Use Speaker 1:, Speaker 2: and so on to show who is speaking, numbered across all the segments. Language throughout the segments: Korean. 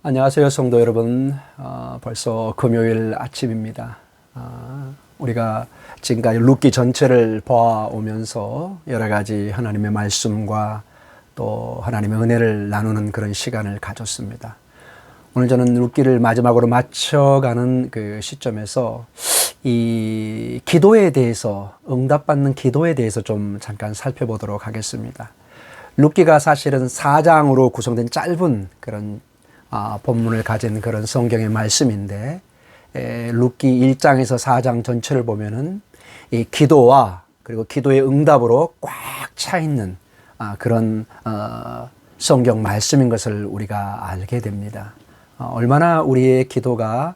Speaker 1: 안녕하세요, 성도 여러분. 벌써 금요일 아침입니다. 우리가 지금까지 룻기 전체를 보아오면서 여러 가지 하나님의 말씀과 또 하나님의 은혜를 나누는 그런 시간을 가졌습니다. 오늘 저는 룻기를 마지막으로 마쳐가는 그 시점에서 이 기도에 대해서, 응답받는 기도에 대해서 좀 잠깐 살펴보도록 하겠습니다. 룻기가 사실은 4장으로 구성된 짧은 그런 본문을 가진 그런 성경의 말씀인데, 룻기 1장에서 4장 전체를 보면은 이 기도와 그리고 기도의 응답으로 꽉 차 있는 그런 성경 말씀인 것을 우리가 알게 됩니다. 얼마나 우리의 기도가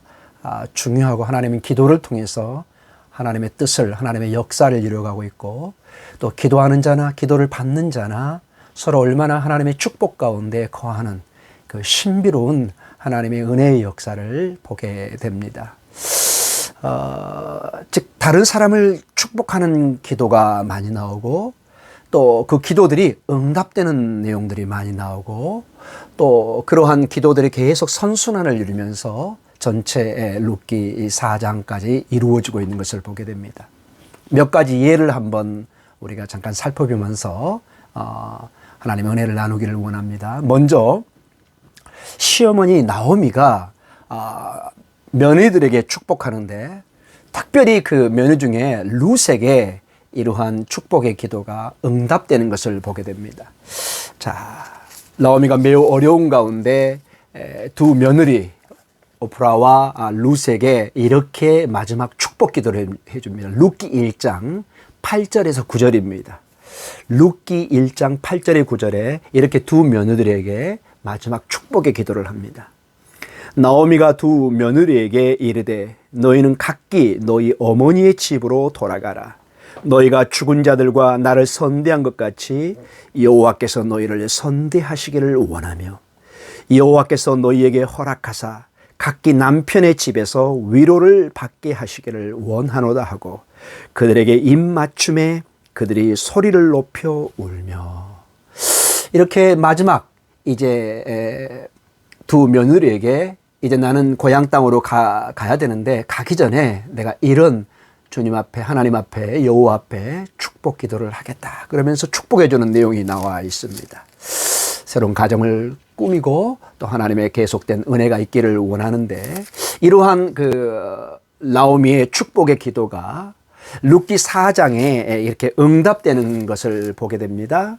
Speaker 1: 중요하고 하나님은 기도를 통해서 하나님의 뜻을, 하나님의 역사를 이루어가고 있고, 또 기도하는 자나 기도를 받는 자나 서로 얼마나 하나님의 축복 가운데 거하는 그 신비로운 하나님의 은혜의 역사를 보게 됩니다. 즉 다른 사람을 축복하는 기도가 많이 나오고, 또 그 기도들이 응답되는 내용들이 많이 나오고, 또 그러한 기도들이 계속 선순환을 이루면서 전체 룻기 4장까지 이루어지고 있는 것을 보게 됩니다. 몇 가지 예를 한번 우리가 잠깐 살펴보면서 하나님의 은혜를 나누기를 원합니다. 먼저 시어머니 나오미가 며느리들에게 축복하는데, 특별히 그 며느리 중에 룻에게 이러한 축복의 기도가 응답되는 것을 보게 됩니다. 자, 나오미가 매우 어려운 가운데 두 며느리 오프라와 룻에게 이렇게 마지막 축복 기도를 해줍니다. 룻기 1장 8절에서 9절입니다. 룻기 1장 8절의 9절에 이렇게 두 며느리에게 마지막 축복의 기도를 합니다. 나오미가 두 며느리에게 이르되 너희는 각기 너희 어머니의 집으로 돌아가라. 너희가 죽은 자들과 나를 선대한 것 같이 여호와께서 너희를 선대하시기를 원하며, 여호와께서 너희에게 허락하사 각기 남편의 집에서 위로를 받게 하시기를 원하노다 하고, 그들에게 입맞춤에 그들이 소리를 높여 울며. 이렇게 마지막 이제 두 며느리에게 이제 나는 고향 땅으로 가야 되는데, 가기 전에 내가 이런 주님 앞에, 하나님 앞에, 여호와 앞에 축복 기도를 하겠다, 그러면서 축복해 주는 내용이 나와 있습니다. 새로운 가정을 꾸미고 또 하나님의 계속된 은혜가 있기를 원하는데, 이러한 그 나오미의 축복의 기도가 룻기 4장에 이렇게 응답되는 것을 보게 됩니다.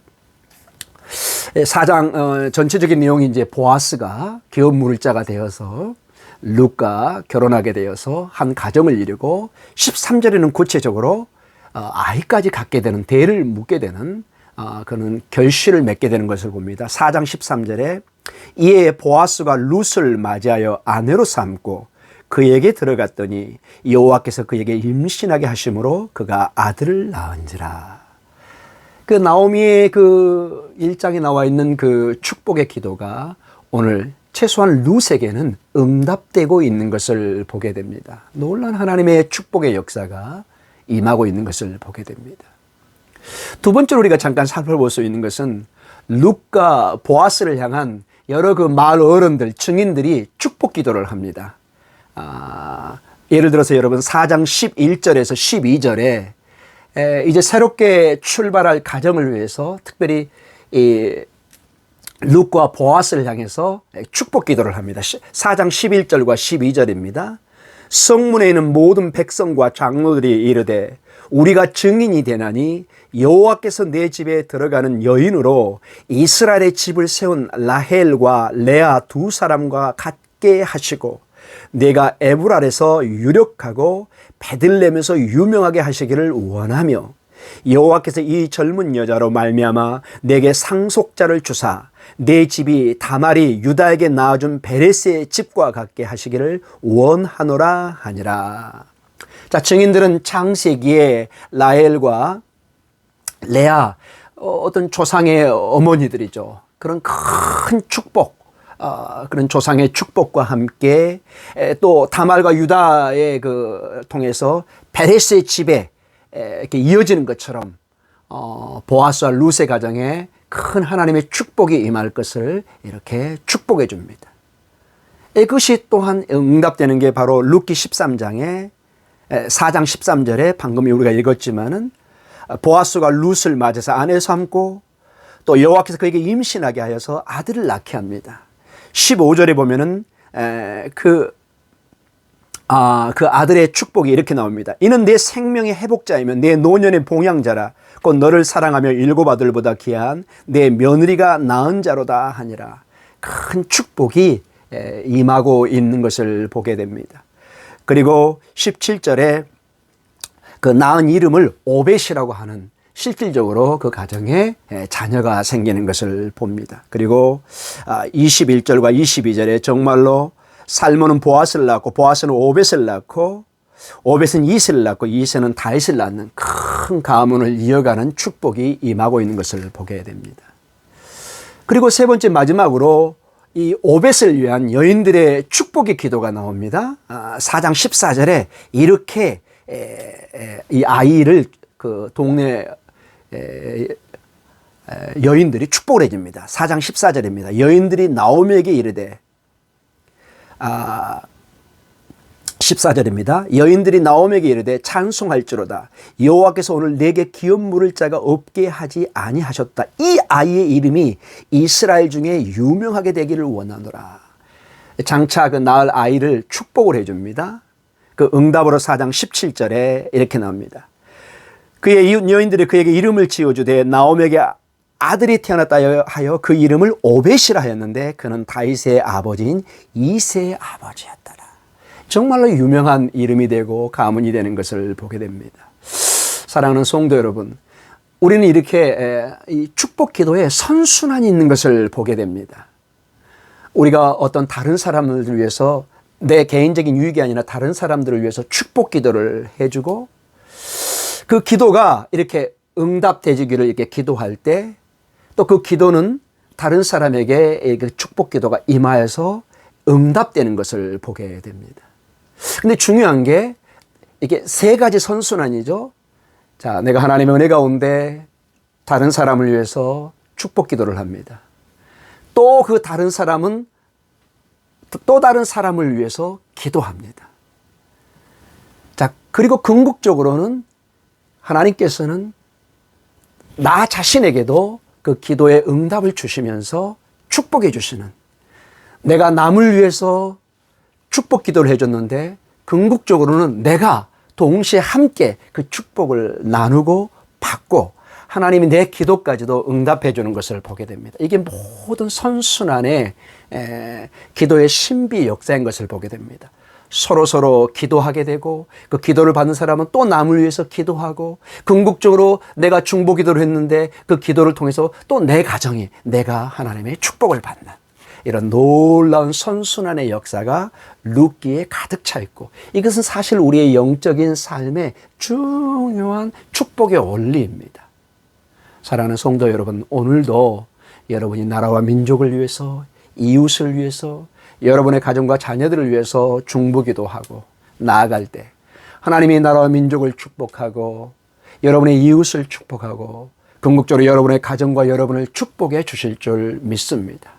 Speaker 1: 4장 전체적인 내용이 이제 보아스가 기업 물자가 되어서 룻과 결혼하게 되어서 한 가정을 이루고, 13절에는 구체적으로 아이까지 갖게 되는, 대를 묻게 되는 그는 결실을 맺게 되는 것을 봅니다. 4장 13절에 이에 보아스가 룻을 맞이하여 아내로 삼고 그에게 들어갔더니 여호와께서 그에게 임신하게 하심으로 그가 아들을 낳은지라. 그 나오미의 그 1장에 나와 있는 그 축복의 기도가 오늘 최소한 룻에게는 응답되고 있는 것을 보게 됩니다. 놀라운 하나님의 축복의 역사가 임하고 있는 것을 보게 됩니다. 두 번째로 우리가 잠깐 살펴볼 수 있는 것은 룻과 보아스를 향한 여러 그 마을 어른들, 증인들이 축복 기도를 합니다. 예를 들어서 여러분 4장 11절에서 12절에 이제 새롭게 출발할 가정을 위해서 특별히 이 룻과 보아스를 향해서 축복 기도를 합니다. 4장 11절과 12절입니다. 성문에 있는 모든 백성과 장로들이 이르되 우리가 증인이 되나니 여호와께서 내 집에 들어가는 여인으로 이스라엘의 집을 세운 라헬과 레아 두 사람과 같게 하시고, 내가 에브랄에서 유력하고 베들레헴에서 유명하게 하시기를 원하며, 여호와께서 이 젊은 여자로 말미암아 내게 상속자를 주사 내 집이 다말이 유다에게 낳아준 베레스의 집과 같게 하시기를 원하노라 하니라. 자, 증인들은 창세기에 라헬과 레아, 어떤 조상의 어머니들이죠. 그런 큰 축복, 그런 조상의 축복과 함께 또 다말과 유다의 그 통해서 베레스의 집에 이렇게 이어지는 것처럼 보아스와 룻의 가정에 큰 하나님의 축복이 임할 것을 이렇게 축복해 줍니다. 그것이 또한 응답되는 게 바로 룻기 13장에 4장 13절에 방금 우리가 읽었지만은 보아스가 룻을 맞아서 아내 삼고 또 여호와께서 그에게 임신하게 하여서 아들을 낳게 합니다. 15절에 보면은 그 아들의 축복이 이렇게 나옵니다. 이는 내 생명의 회복자이며 내 노년의 봉양자라. 곧 너를 사랑하며 일곱 아들보다 귀한 내 며느리가 낳은 자로다 하니라. 큰 축복이 임하고 있는 것을 보게 됩니다. 그리고 17절에 그 낳은 이름을 오벳이라고 하는 실질적으로 그 가정에 자녀가 생기는 것을 봅니다. 그리고 21절과 22절에 정말로 살몬은 보아스를 낳고 보아스는 오벳을 낳고 오벳은 이새를 낳고 이새는 다윗을 낳는 큰 가문을 이어가는 축복이 임하고 있는 것을 보게 됩니다. 그리고 세 번째 마지막으로 이 오벳을 위한 여인들의 축복의 기도가 나옵니다. 4장 14절에 이렇게 이 아이를 그 동네 여인들이 축복을 해줍니다. 4장 14절입니다. 여인들이 나오미에게 이르되 14절입니다. 여인들이 나오미에게 이르되 찬송할지로다. 여호와께서 오늘 내게 기업 물을 자가 없게 하지 아니하셨다. 이 아이의 이름이 이스라엘 중에 유명하게 되기를 원하노라. 장차 그 낳을 아이를 축복을 해줍니다. 그 응답으로 4장 17절에 이렇게 나옵니다. 그의 이웃 여인들이 그에게 이름을 지어주되 나오미에게 아들이 태어났다 하여 그 이름을 오벳이라 하였는데 그는 다윗의 아버지인 이새의 아버지였더라. 정말로 유명한 이름이 되고 가문이 되는 것을 보게 됩니다. 사랑하는 성도 여러분, 우리는 이렇게 이 축복 기도에 선순환이 있는 것을 보게 됩니다. 우리가 어떤 다른 사람을 위해서 내 개인적인 유익이 아니라 다른 사람들을 위해서 축복 기도를 해주고 그 기도가 이렇게 응답되기를 이렇게 기도할 때 또 그 기도는 다른 사람에게 그 축복 기도가 임하여서 응답되는 것을 보게 됩니다. 근데 중요한 게 이게 세 가지 선순환이죠. 자, 내가 하나님의 은혜 가운데 다른 사람을 위해서 축복 기도를 합니다. 또 그 다른 사람은 또 다른 사람을 위해서 기도합니다. 자, 그리고 궁극적으로는 하나님께서는 나 자신에게도 그 기도의 응답을 주시면서 축복해 주시는, 내가 남을 위해서 축복 기도를 해줬는데 궁극적으로는 내가 동시에 함께 그 축복을 나누고 받고 하나님이 내 기도까지도 응답해 주는 것을 보게 됩니다. 이게 모든 선순환의 기도의 신비 역사인 것을 보게 됩니다. 서로 기도하게 되고 그 기도를 받는 사람은 또 남을 위해서 기도하고 궁극적으로 내가 중보 기도를 했는데 그 기도를 통해서 또 내 가정이 내가 하나님의 축복을 받는 이런 놀라운 선순환의 역사가 룻기에 가득 차 있고 이것은 사실 우리의 영적인 삶의 중요한 축복의 원리입니다. 사랑하는 성도 여러분, 오늘도 여러분이 나라와 민족을 위해서 이웃을 위해서 여러분의 가정과 자녀들을 위해서 중보기도 하고 나아갈 때 하나님이 나라와 민족을 축복하고 여러분의 이웃을 축복하고 궁극적으로 여러분의 가정과 여러분을 축복해 주실 줄 믿습니다.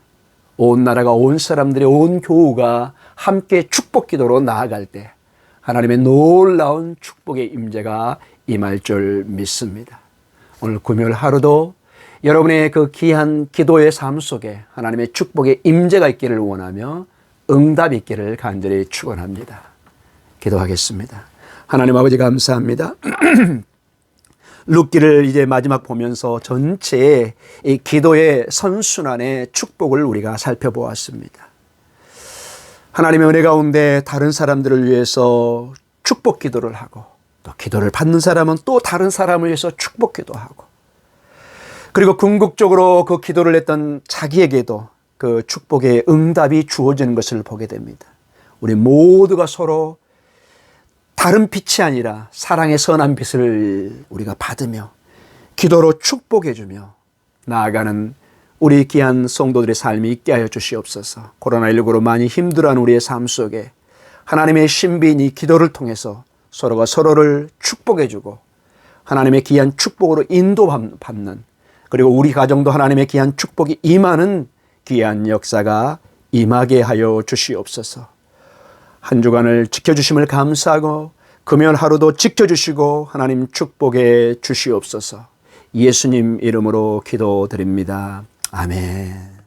Speaker 1: 온 나라가 온 사람들의 온 교우가 함께 축복기도로 나아갈 때 하나님의 놀라운 축복의 임재가 임할 줄 믿습니다. 오늘 금요일 하루도 여러분의 그 귀한 기도의 삶 속에 하나님의 축복의 임재가 있기를 원하며 응답이 있기를 간절히 축원합니다. 기도하겠습니다. 하나님 아버지 감사합니다. 룻기를 이제 마지막 보면서 전체의 이 기도의 선순환의 축복을 우리가 살펴보았습니다. 하나님의 은혜 가운데 다른 사람들을 위해서 축복 기도를 하고 또 기도를 받는 사람은 또 다른 사람을 위해서 축복 기도하고 그리고 궁극적으로 그 기도를 했던 자기에게도 그 축복의 응답이 주어지는 것을 보게 됩니다. 우리 모두가 서로 다른 빛이 아니라 사랑의 선한 빛을 우리가 받으며 기도로 축복해주며 나아가는 우리 귀한 성도들의 삶이 있게 하여 주시옵소서. 코로나19로 많이 힘들어하는 우리의 삶 속에 하나님의 신비인 이 기도를 통해서 서로가 서로를 축복해주고 하나님의 귀한 축복으로 인도받는 그리고 우리 가정도 하나님의 귀한 축복이 임하는 귀한 역사가 임하게 하여 주시옵소서. 한 주간을 지켜주심을 감사하고 금요일 하루도 지켜주시고 하나님 축복해 주시옵소서. 예수님 이름으로 기도드립니다. 아멘.